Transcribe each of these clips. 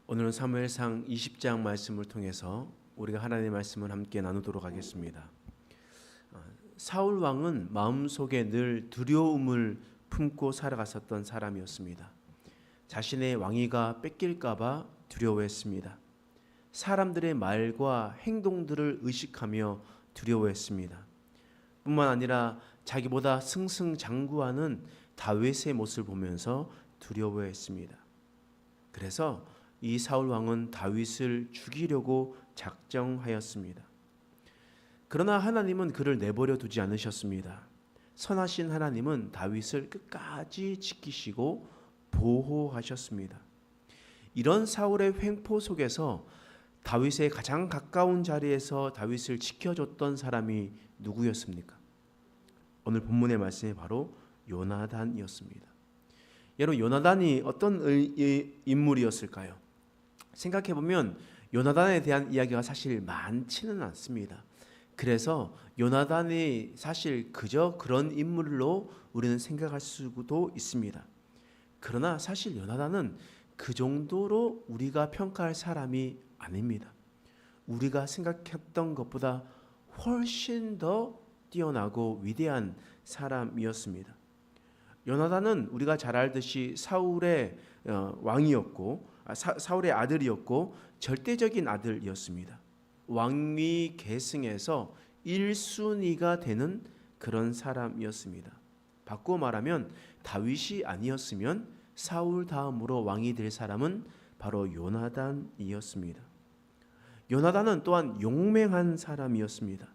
오늘은 사무엘상 20장 말씀을 통해서 우리가 하나님의 말씀을 함께 나누도록 하겠습니다. 사울 왕은 마음속에 늘 두려움을 품고 살아갔었던 사람이었습니다. 자신의 왕위가 뺏길까 봐 두려워했습니다. 사람들의 말과 행동들을 의식하며 두려워했습니다. 뿐만 아니라 자기보다 승승장구하는 다윗의 모습을 보면서 두려워했습니다. 그래서 이 사울 왕은 다윗을 죽이려고 작정하였습니다. 그러나 하나님은 그를 내버려 두지 않으셨습니다. 선하신 하나님은 다윗을 끝까지 지키시고 보호하셨습니다. 이런 사울의 횡포 속에서 다윗의 가장 가까운 자리에서 다윗을 지켜줬던 사람이 누구였습니까? 오늘 본문의 말씀이 바로 요나단이었습니다. 여러분, 요나단이 어떤 인물이었을까요? 생각해보면 요나단에 대한 이야기가 사실 많지는 않습니다. 그래서 요나단이 사실 그저 그런 인물로 우리는 생각할 수도 있습니다. 그러나 사실 요나단은 그 정도로 우리가 평가할 사람이 아닙니다. 우리가 생각했던 것보다 훨씬 더 뛰어나고 위대한 사람이었습니다. 요나단은 우리가 잘 알듯이 사울의 왕이었고 사울의 아들이었고 절대적인 아들이었습니다. 왕위 계승에서 1순위가 되는 그런 사람이었습니다. 바꾸어 말하면 다윗이 아니었으면 사울 다음으로 왕이 될 사람은 바로 요나단이었습니다. 요나단은 또한 용맹한 사람이었습니다.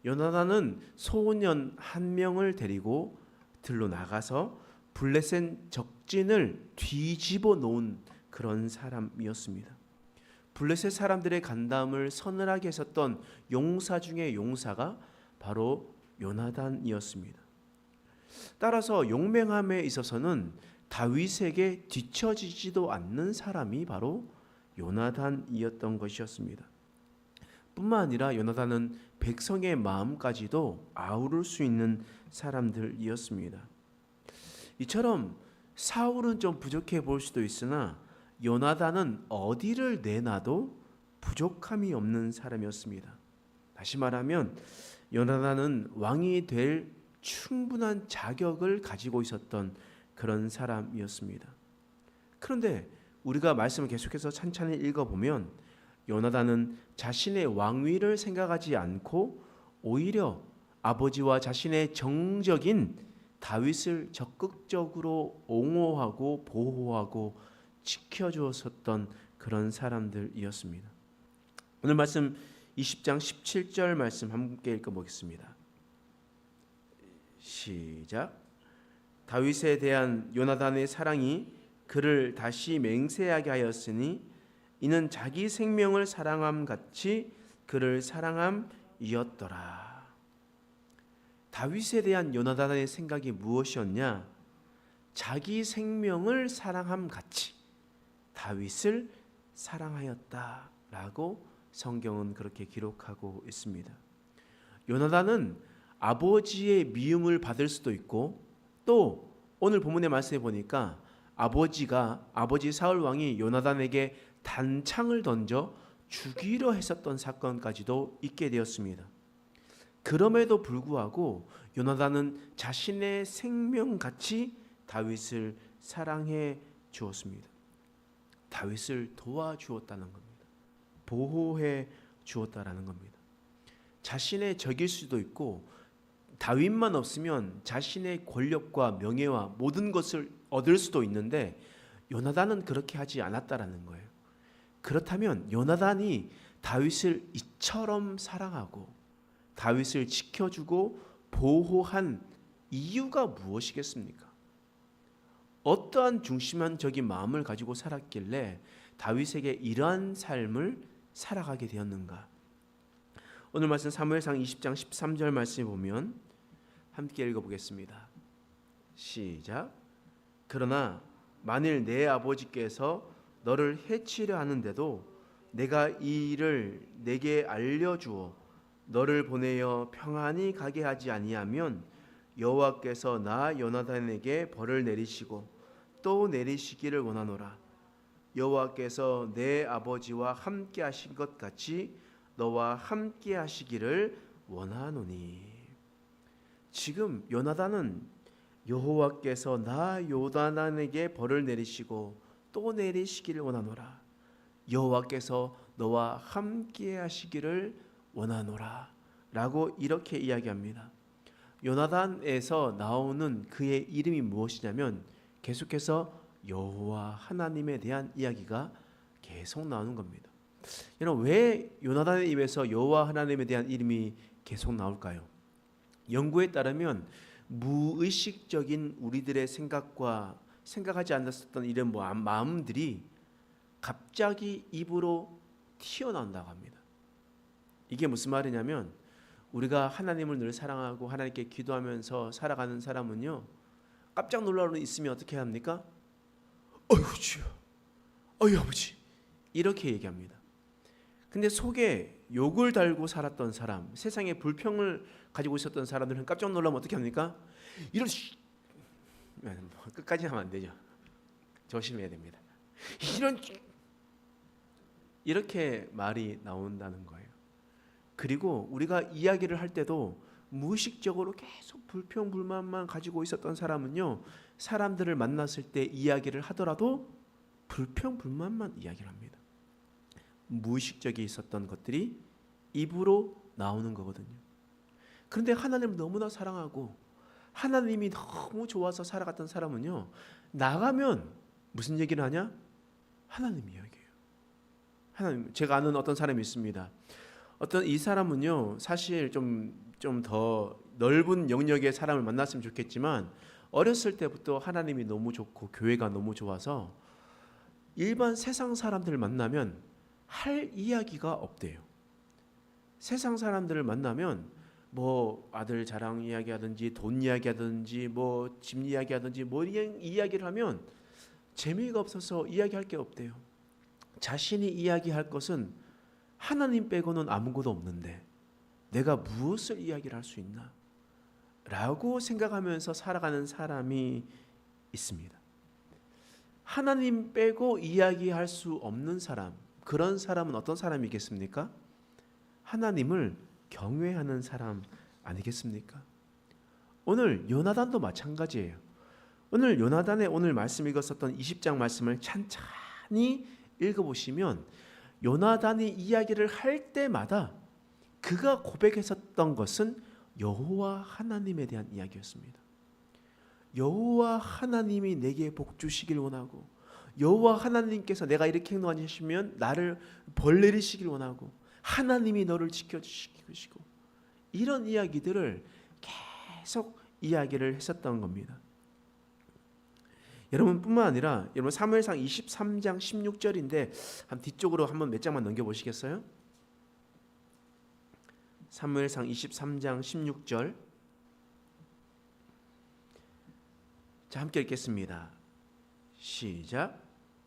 요나단은 소년 한 명을 데리고 들로 나가서 블레셋 적진을 뒤집어 놓은 그런 사람이었습니다. 블레셋 사람들의 간담을 서늘하게 했었던 용사 중의 용사가 바로 요나단이었습니다. 따라서 용맹함에 있어서는 다윗에게 뒤처지지도 않는 사람이 바로 요나단이었던 것이었습니다. 뿐만 아니라 요나단은 백성의 마음까지도 아우를 수 있는 사람들이었습니다. 이처럼 사울은 좀 부족해 보일 수도 있으나 요나단은 어디를 내놔도 부족함이 없는 사람이었습니다. 다시 말하면 요나단은 왕이 될 충분한 자격을 가지고 있었던 그런 사람이었습니다. 그런데 우리가 말씀을 계속해서 찬찬히 읽어보면 요나단은 자신의 왕위를 생각하지 않고 오히려 아버지와 자신의 정적인 다윗을 적극적으로 옹호하고 보호하고 지켜주었었던 그런 사람들이었습니다. 오늘 말씀 20장 17절 말씀 함께 읽어보겠습니다. 시작. 다윗에 대한 요나단의 사랑이 그를 다시 맹세하게 하였으니 이는 자기 생명을 사랑함 같이 그를 사랑함이었더라. 다윗에 대한 요나단의 생각이 무엇이었냐? 자기 생명을 사랑함 같이 다윗을 사랑하였다라고 성경은 그렇게 기록하고 있습니다. 요나단은 아버지의 미움을 받을 수도 있고 또 오늘 본문의 말씀에 보니까 아버지 사울 왕이 요나단에게 단창을 던져 죽이려 했었던 사건까지도 있게 되었습니다. 그럼에도 불구하고 요나단은 자신의 생명같이 다윗을 사랑해 주었습니다. 다윗을 도와주었다는 겁니다. 보호해 주었다라는 겁니다. 자신의 적일 수도 있고 다윗만 없으면 자신의 권력과 명예와 모든 것을 얻을 수도 있는데 요나단은 그렇게 하지 않았다라는 거예요. 그렇다면 요나단이 다윗을 이처럼 사랑하고 다윗을 지켜주고 보호한 이유가 무엇이겠습니까? 어떠한 중심적인 마음을 가지고 살았길래 다윗에게 이러한 삶을 살아가게 되었는가? 오늘 말씀 사무엘상 20장 13절 말씀에 보면 함께 읽어보겠습니다. 시작. 그러나 만일 내 아버지께서 너를 해치려 하는데도 내가 이 일을 내게 알려주어 너를 보내어 평안히 가게 하지 아니하면 여호와께서 나 요나단에게 벌을 내리시고 또 내리시기를 원하노라. 여호와께서 내 아버지와 함께 하신 것 같이 너와 함께 하시기를 원하노니. 지금 요나단은 여호와께서 나 요나단에게 벌을 내리시고 또 내리시기를 원하노라. 여호와께서 너와 함께 하시기를 원하노라 라고 이렇게 이야기합니다. 요나단에서 나오는 그의 이름이 무엇이냐면 계속해서 여호와 하나님에 대한 이야기가 계속 나오는 겁니다. 여러분, 왜 요나단의 입에서 여호와 하나님에 대한 이름이 계속 나올까요? 연구에 따르면 무의식적인 우리들의 생각과 생각하지 않았었던 이런 마음들이 갑자기 입으로 튀어나온다고 합니다. 이게 무슨 말이냐면 우리가 하나님을 늘 사랑하고 하나님께 기도하면서 살아가는 사람은요, 깜짝 놀라는 있으면 어떻게 합니까? 어휴 주여, 어휴 아버지, 이렇게 얘기합니다. 근데 속에 욕을 달고 살았던 사람, 세상에 불평을 가지고 있었던 사람들은 깜짝 놀라면 어떻게 합니까? 이런 끝까지 하면 안 되죠. 조심해야 됩니다. 이렇게 말이 나온다는 거예요. 그리고 우리가 이야기를 할 때도 무의식적으로 계속 불평 불만만 가지고 있었던 사람은요, 사람들을 만났을 때 이야기를 하더라도 불평 불만만 이야기를 합니다. 무의식적이 있었던 것들이 입으로 나오는 거거든요. 그런데 하나님을 너무나 사랑하고 하나님이 너무 좋아서 살아갔던 사람은요, 나가면 무슨 얘기를 하냐? 하나님 이야기예요. 하나님. 제가 아는 어떤 사람이 있습니다. 어떤 이 사람은요, 사실 좀 더 넓은 영역의 사람을 만났으면 좋겠지만 어렸을 때부터 하나님이 너무 좋고 교회가 너무 좋아서 일반 세상 사람들을 만나면 할 이야기가 없대요. 세상 사람들을 만나면 뭐 아들 자랑 이야기하든지 돈 이야기하든지 뭐 집 이야기하든지 뭐 이야기를 하면 재미가 없어서 이야기할 게 없대요. 자신이 이야기할 것은 하나님 빼고는 아무것도 없는데 내가 무엇을 이야기를 할 수 있나? 라고 생각하면서 살아가는 사람이 있습니다. 하나님 빼고 이야기할 수 없는 사람, 그런 사람은 어떤 사람이겠습니까? 하나님을 경외하는 사람 아니겠습니까? 오늘 요나단도 마찬가지예요. 오늘 요나단의 오늘 말씀 읽었었던 20장 말씀을 찬찬히 읽어보시면 요나단이 이야기를 할 때마다 그가 고백했었던 것은 여호와 하나님에 대한 이야기였습니다. 여호와 하나님이 내게 복 주시길 원하고 여호와 하나님께서 내가 이렇게 행동하시면 나를 벌 내리시길 원하고 하나님이 너를 지켜주시고 이런 이야기들을 계속 이야기를 했었던 겁니다. 여러분뿐만 아니라 여러분 사무엘상 23장 16절인데 한 뒤쪽으로 한번 몇 장만 넘겨보시겠어요? 사무엘상 23장 16절. 자, 함께 읽겠습니다. 시작.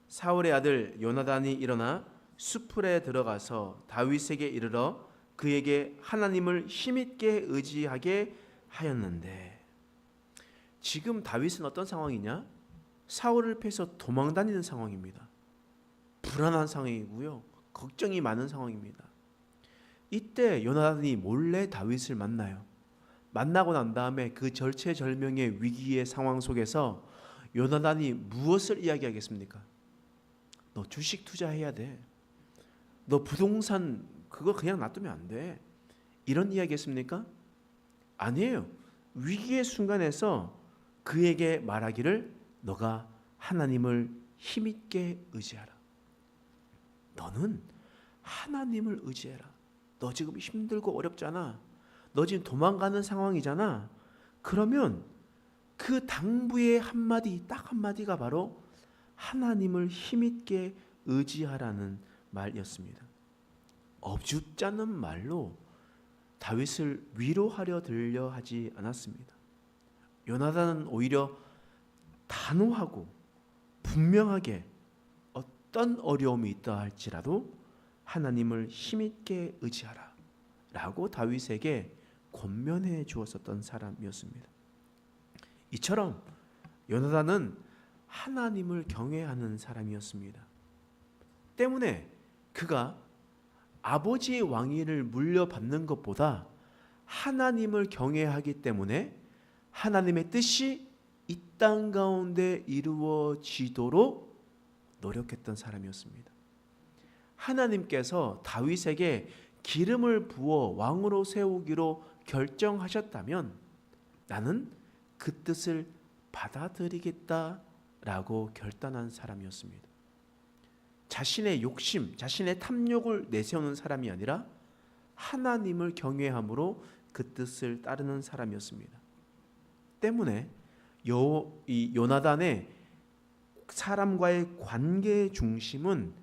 사울의 아들 요나단이 일어나 수풀에 들어가서 다윗에게 이르러 그에게 하나님을 힘있게 의지하게 하였는데, 지금 다윗은 어떤 상황이냐? 사울을 패서 도망다니는 상황입니다. 불안한 상황이고요, 걱정이 많은 상황입니다. 이때 요나단이 몰래 다윗을 만나요. 만나고 난 다음에 그 절체절명의 위기의 상황 속에서 요나단이 무엇을 이야기하겠습니까? 너 주식 투자해야 돼. 너 부동산 그거 그냥 놔두면 안 돼. 이런 이야기했습니까? 아니에요. 위기의 순간에서 그에게 말하기를 너가 하나님을 힘있게 의지하라. 너는 하나님을 의지해라. 너 지금 힘들고 어렵잖아. 너 지금 도망가는 상황이잖아. 그러면 그 당부의 한마디, 딱 한마디가 바로 하나님을 힘있게 의지하라는 말이었습니다. 어줍지 않은 말로 다윗을 위로하려 들려 하지 않았습니다. 요나단은 오히려 단호하고 분명하게 어떤 어려움이 있다 할지라도 하나님을 힘있게 의지하라 라고 다윗에게 권면해 주었었던 사람이었습니다. 이처럼 요나단은 하나님을 경외하는 사람이었습니다. 때문에 그가 아버지의 왕위를 물려받는 것보다 하나님을 경외하기 때문에 하나님의 뜻이 이 땅 가운데 이루어지도록 노력했던 사람이었습니다. 하나님께서 다윗에게 기름을 부어 왕으로 세우기로 결정하셨다면 나는 그 뜻을 받아들이겠다라고 결단한 사람이었습니다. 자신의 욕심, 자신의 탐욕을 내세우는 사람이 아니라 하나님을 경외함으로 그 뜻을 따르는 사람이었습니다. 때문에 이 요나단의 사람과의 관계의 중심은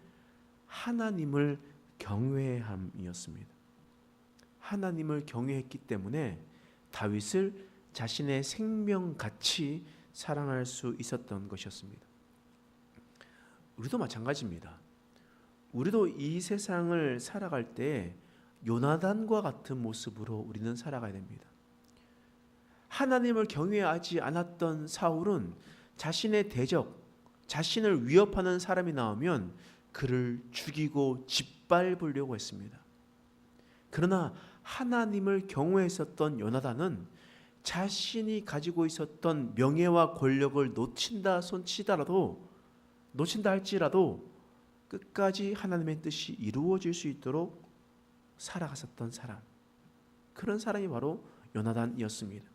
하나님을 경외함이었습니다. 하나님을 경외했기 때문에 다윗을 자신의 생명같이 사랑할 수 있었던 것이었습니다. 우리도 마찬가지입니다. 우리도 이 세상을 살아갈 때 요나단과 같은 모습으로 우리는 살아가야 됩니다. 하나님을 경외하지 않았던 사울은 자신의 대적, 자신을 위협하는 사람이 나오면 그를 죽이고 짓밟으려고 했습니다. 그러나 하나님을 경외했었던 요나단은 자신이 가지고 있었던 명예와 권력을 놓친다 할지라도 끝까지 하나님의 뜻이 이루어질 수 있도록 살아갔었던 사람, 그런 사람이 바로 요나단이었습니다.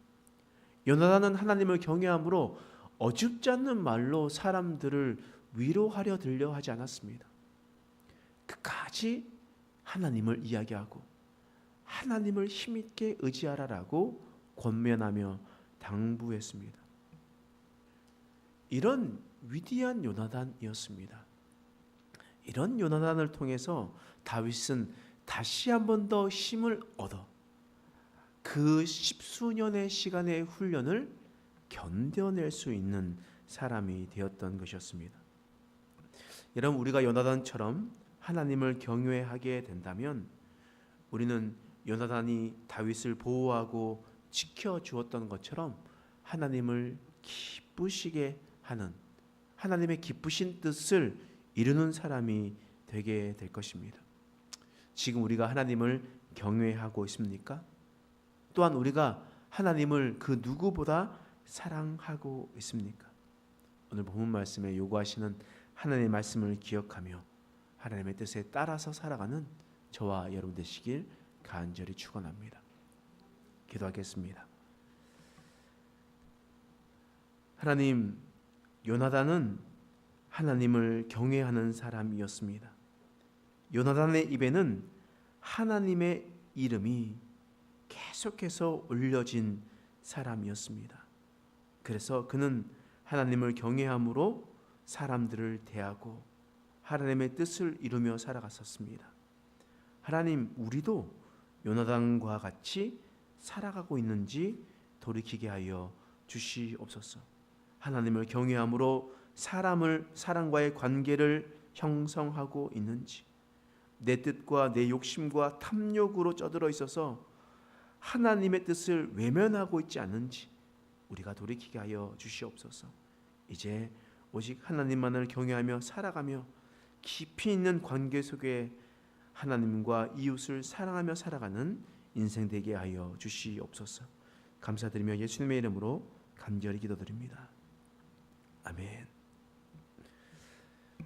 요나단은 하나님을 경외함으로 어줍지 않는 말로 사람들을 위로하려 들려 하지 않았습니다. 끝까지 하나님을 이야기하고 하나님을 힘있게 의지하라라고 권면하며 당부했습니다. 이런 위대한 요나단이었습니다. 이런 요나단을 통해서 다윗은 다시 한 번 더 힘을 얻어 그 십수년의 시간의 훈련을 견뎌낼 수 있는 사람이 되었던 것이었습니다. 여러분, 우리가 요나단처럼 하나님을 경외하게 된다면 우리는 요나단이 다윗을 보호하고 지켜주었던 것처럼 하나님을 기쁘시게 하는, 하나님의 기쁘신 뜻을 이루는 사람이 되게 될 것입니다. 지금 우리가 하나님을 경외하고 있습니까? 또한 우리가 하나님을 그 누구보다 사랑하고 있습니까? 오늘 본문 말씀에 요구하시는 하나님의 말씀을 기억하며 하나님의 뜻에 따라서 살아가는 저와 여러분 되시길 간절히 축원합니다. 기도하겠습니다. 하나님, 요나단은 하나님을 경외하는 사람이었습니다. 요나단의 입에는 하나님의 이름이 계속해서 올려진 사람이었습니다. 그래서 그는 하나님을 경외함으로 사람들을 대하고 하나님의 뜻을 이루며 살아갔었습니다. 하나님, 우리도 요나단과 같이 살아가고 있는지 돌이키게 하여 주시옵소서. 하나님을 경외함으로 사람과의 관계를 형성하고 있는지, 내 뜻과 내 욕심과 탐욕으로 쩌들어 있어서 하나님의 뜻을 외면하고 있지 않은지 우리가 돌이키게 하여 주시옵소서. 이제 오직 하나님만을 경외하며 살아가며 깊이 있는 관계 속에 하나님과 이웃을 사랑하며 살아가는 인생 되게 하여 주시옵소서. 감사드리며 예수님의 이름으로 간절히 기도드립니다. 아멘.